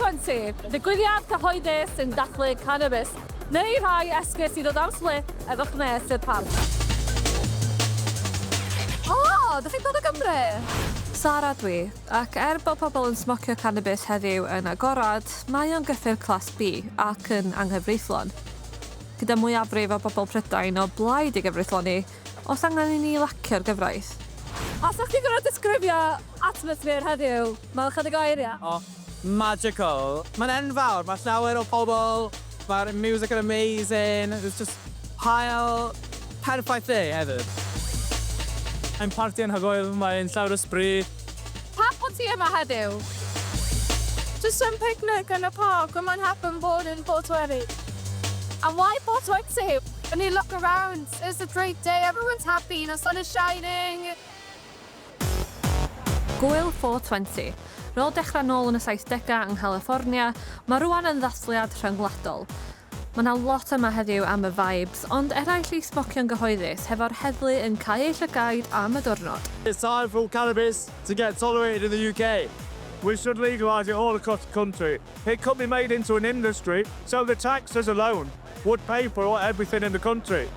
420, digwyddiad cyhoeddus sy'n dathlu canabis, neu rhai esgus i ddod am spliff efo chnes i'r parc. O, ydych chi'n dod o Gymru? Zahra dwi, ac bod pobl yn smocio canabis heddiw yn agorad, mae o'n gyffur clas B ac yn anghyfreithlon. Gyda mwyafrif o bobl Prydain o blaid i gyfreithloni, os angen i ni lacio'r gyfraith. Os ydych chi'n gwneud disgrifio atmosffer heddiw, mae'n chydig o eiriau? O, magical. Mae'n enfawr, mae llawer o pobl, mae'r music yn amazing, it's just hael perffaith hefyd. Mae'n parti yn hygoel, mae'n llawer o sbri. Pa bod ti yma heddiw? Just some picnic in a park and mae'n happen bod in 420. And why 420? When you look around, it's a great day, everyone's happy, the sun is shining. Gwyl 420. Rôl dechrau nôl yn y 70au yng California, mae rwan yn ddathliad rhyngwladol. Mae yna lot yma heddiw am y vibes, ond eraill i smocio'n gyhoeddus hefo'r heddlu yn cael ei llygaid am y diwrnod. It's time for cannabis to get tolerated in the UK. We should legalise it all across the country. It could be made into an industry, so the taxes alone would pay for everything in the country.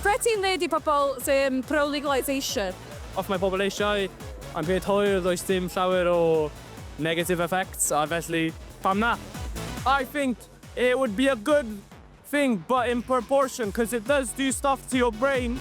Be ti'n neud i pobl sy'n pro-legalisation? Off mae pobl eisiau, am beth hwyr does dim llawer o negative effects, a felly pam na? I think it would be a good thing, but in proportion, because it does do stuff to your brain.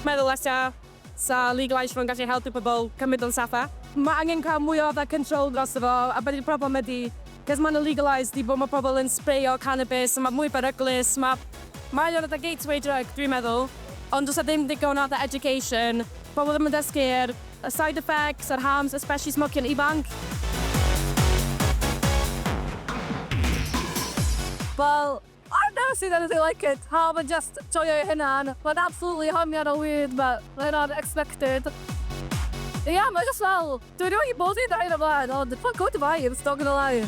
Meddwl eto, sa legalisation yn gallu helpu pobl cymryd o'n saffa. Mae angen cael mwy o control dros efo, a beth yw'r problem ydy, cos mae'n legalised i bod mae pobl yn sprayo cannabis, mae mwy beryglus, mae o'n y gateway drug, dwi'n meddwl, ond does ddim digon o education, pobl ddim yn dysgu'r side effects, yr harms, especially smoking ifanc. Well, I've never seen anything like it. How about just joio ei hynna'n? Mae'n absolutely homiad o weird, but mae'n unexpected. Ie, mae'n just fel, dwi'n rhoi bod i'n rhaid o blaen, ond fuck good vibes, not gonna lie.